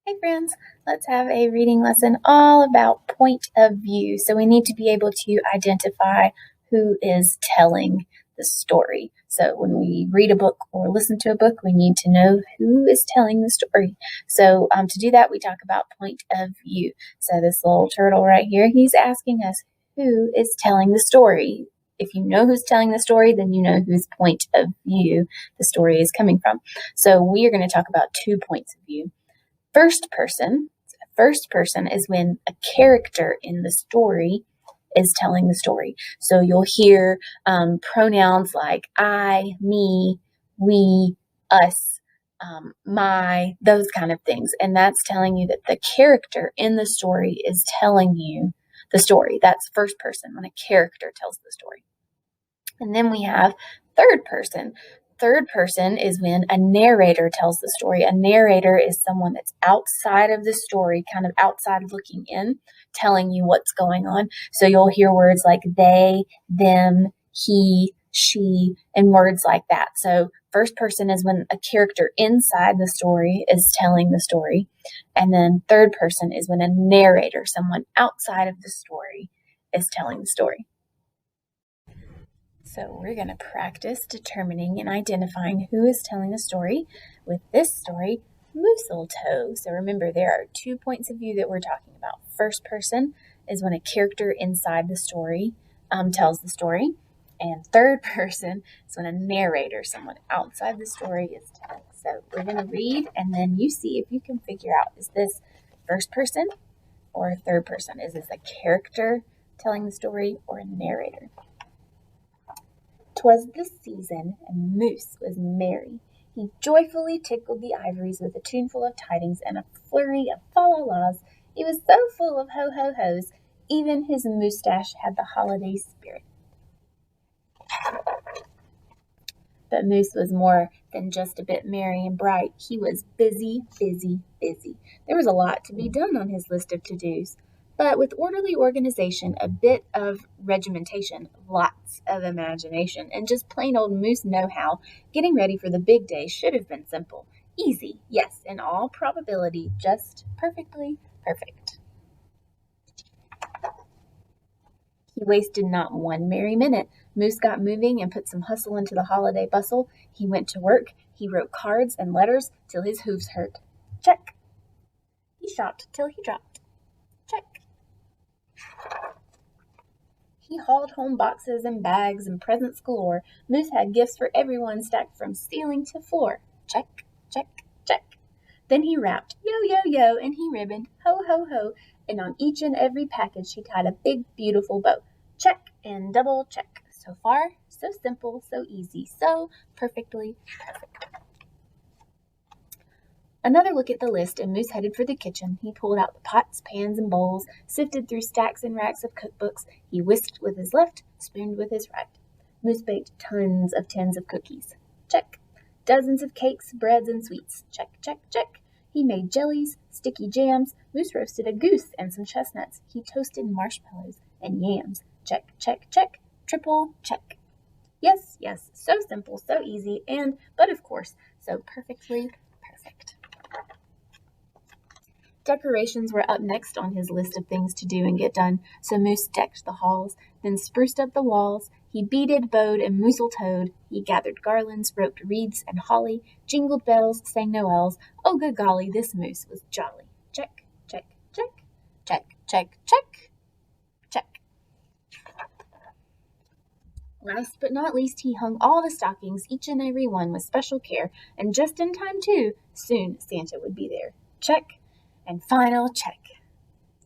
Hey friends, let's have a reading lesson all about point of view. So we need to be able to identify who is telling the story. So when we read a book or listen to a book, we need to know who is telling the story. So to do that, we talk about point of view. So this little turtle right here, he's asking us who is telling the story. If you know who's telling the story, then you know whose point of view the story is coming from. So we are going to talk about 2 points of view. First person is when a character in the story is telling the story. So you'll hear pronouns like I, me, we, us, my, those kind of things. And that's telling you that the character in the story is telling you the story. That's first person, when a character tells the story. And then we have third person. Third person is when a narrator tells the story. A narrator is someone that's outside of the story, kind of outside looking in, telling you what's going on. So you'll hear words like they, them, he, she, and words like that. So first person is when a character inside the story is telling the story. And then third person is when a narrator, someone outside of the story, is telling the story. So we're going to practice determining and identifying who is telling the story with this story, Mistletoe. So remember, there are 2 points of view that we're talking about. First person is when a character inside the story tells the story. And third person is when a narrator, someone outside the story, is telling. So we're going to read, and then you see if you can figure out, is this first person or a third person? Is this a character telling the story or a narrator? 'Twas the season, and Moose was merry. He joyfully tickled the ivories with a tuneful of tidings and a flurry of fa-la-las. He was so full of ho-ho-hos, even his moustache had the holiday spirit. But Moose was more than just a bit merry and bright. He was busy, busy, busy. There was a lot to be done on his list of to-dos. But with orderly organization, a bit of regimentation, lots of imagination, and just plain old Moose know-how, getting ready for the big day should have been simple. Easy, yes, in all probability, just perfectly perfect. He wasted not one merry minute. Moose got moving and put some hustle into the holiday bustle. He went to work. He wrote cards and letters till his hoofs hurt. Check. He shopped till he dropped. Check. He hauled home boxes and bags and presents galore. Moose had gifts for everyone stacked from ceiling to floor. Check, check, check. Then he rapped, yo, yo, yo, and he ribboned, ho, ho, ho, and on each and every package he tied a big, beautiful bow. Check and double check. So far, so simple, so easy, so perfectly perfect. Another look at the list, and Moose headed for the kitchen. He pulled out the pots, pans, and bowls, sifted through stacks and racks of cookbooks. He whisked with his left, spooned with his right. Moose baked tons of tins of cookies. Check. Dozens of cakes, breads, and sweets. Check, check, check. He made jellies, sticky jams. Moose roasted a goose and some chestnuts. He toasted marshmallows and yams. Check, check, check. Triple check. Yes, yes, so simple, so easy, but of course, so perfectly perfect. Decorations were up next on his list of things to do and get done, so Moose decked the halls, then spruced up the walls. He beaded, bowed, and mousseltoed. He gathered garlands, roped wreaths and holly, jingled bells, sang noels. Oh, good golly, this Moose was jolly. Check, check, check, check, check, check, check. Last but not least, he hung all the stockings, each and every one, with special care, and just in time, too. Soon Santa would be there. Check. And final check.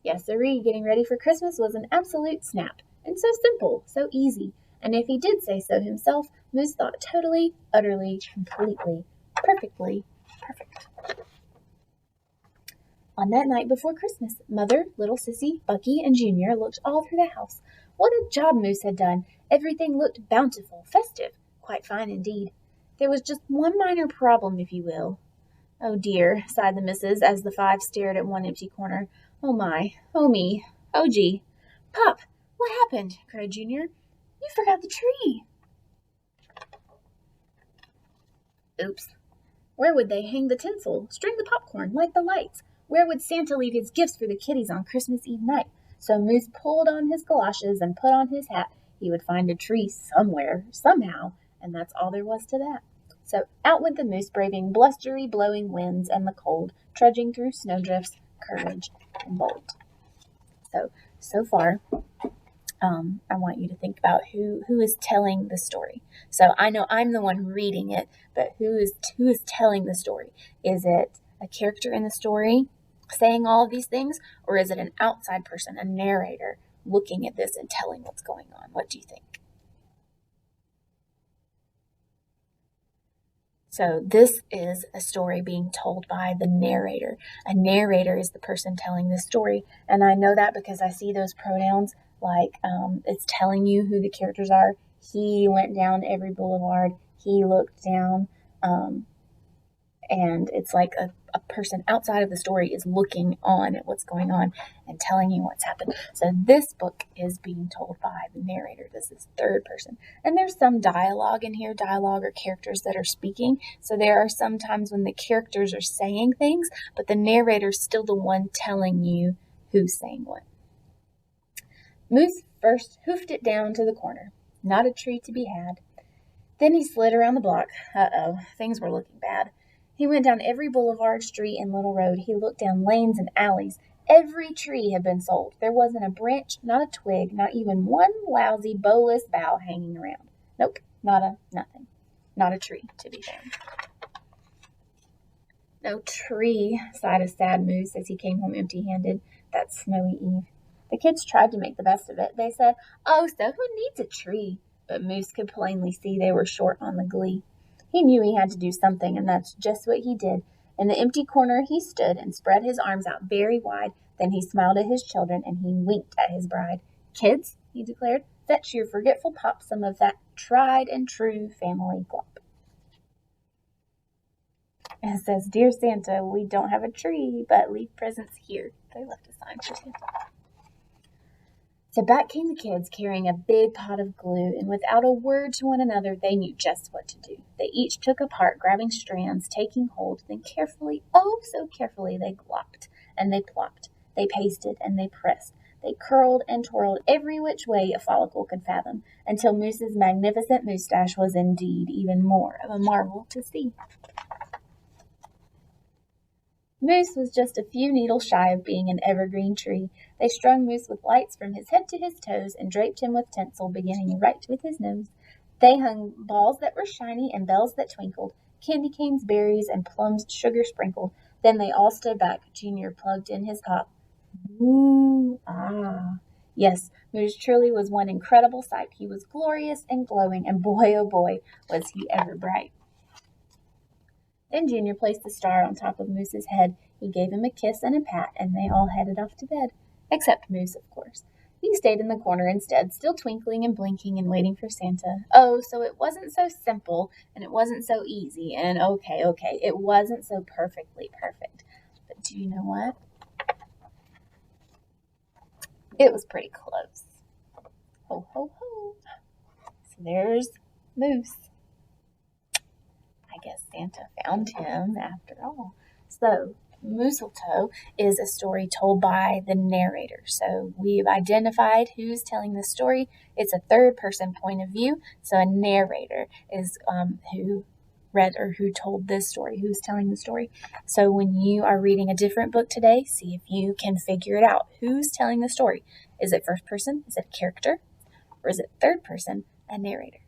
Yes, sirree, getting ready for Christmas was an absolute snap, and so simple, so easy, and if he did say so himself, Moose thought totally, utterly, completely, perfectly perfect. On that night before Christmas, Mother, little Sissy, Bucky, and Junior looked all through the house. What a job Moose had done! Everything looked bountiful, festive, quite fine indeed. There was just one minor problem, if you will. Oh dear, sighed the missus, as the 5 stared at one empty corner. Oh my, oh me, oh gee. Pop, what happened? Cried Junior. You forgot the tree. Oops. Where would they hang the tinsel, string the popcorn, light the lights? Where would Santa leave his gifts for the kiddies on Christmas Eve night? So Moose pulled on his galoshes and put on his hat. He would find a tree somewhere, somehow, and that's all there was to that. So out went the moose, braving blustery, blowing winds and the cold, trudging through snowdrifts, courage and bold. So far, I want you to think about who is telling the story. So I know I'm the one reading it, but who is telling the story? Is it a character in the story saying all of these things, or is it an outside person, a narrator, looking at this and telling what's going on? What do you think? So this is a story being told by the narrator. A narrator is the person telling this story. And I know that because I see those pronouns, like it's telling you who the characters are. He went down every boulevard. He looked down. And it's like a person outside of the story is looking on at what's going on and telling you what's happened. So this book is being told by the narrator. This is third person. And there's some dialogue in here, dialogue or characters that are speaking. So there are some times when the characters are saying things, but the narrator's still the one telling you who's saying what. Moose first hoofed it down to the corner. Not a tree to be had. Then he slid around the block. Uh-oh, things were looking bad. He went down every boulevard, street, and little road. He looked down lanes and alleys. Every tree had been sold. There wasn't a branch, not a twig, not even one lousy, bowless bough hanging around. Nope, nothing. Not a tree to be found. No tree, sighed a sad moose as he came home empty-handed that snowy eve. The kids tried to make the best of it. They said, "Oh, so who needs a tree?" But Moose could plainly see they were short on the glee. He knew he had to do something, and that's just what he did. In the empty corner he stood and spread his arms out very wide. Then he smiled at his children, and he winked at his bride. "Kids," he declared, "fetch your forgetful pop some of that tried and true family glop." And it says, "Dear Santa, we don't have a tree, but leave presents here." They left a sign for Santa. So back came the kids carrying a big pot of glue, and without a word to one another, they knew just what to do. They each took a part, grabbing strands, taking hold, then carefully, oh so carefully, they glopped and they plopped. They pasted and they pressed. They curled and twirled every which way a follicle could fathom, until Moose's magnificent moustache was indeed even more of a marvel to see. Moose was just a few needles shy of being an evergreen tree. They strung Moose with lights from his head to his toes and draped him with tinsel, beginning right with his nose. They hung balls that were shiny and bells that twinkled, candy canes, berries, and plums sugar sprinkled. Then they all stood back. Junior plugged in his pop. Ooh, ah. Yes, Moose truly was one incredible sight. He was glorious and glowing, and boy, oh boy, was he ever bright. Then Junior placed the star on top of Moose's head. He gave him a kiss and a pat, and they all headed off to bed. Except Moose, of course. He stayed in the corner instead, still twinkling and blinking and waiting for Santa. Oh, so it wasn't so simple, and it wasn't so easy, and okay, it wasn't so perfectly perfect. But do you know what? It was pretty close. Ho, ho, ho. So there's Moose. I guess Santa found him after all. So Mistletoe is a story told by the narrator. So we've identified who's telling the story. It's a third person point of view. So a narrator is who read or who told this story, who's telling the story. So when you are reading a different book today, see if you can figure it out. Who's telling the story? Is it first person? Is it a character? Or is it third person, a narrator?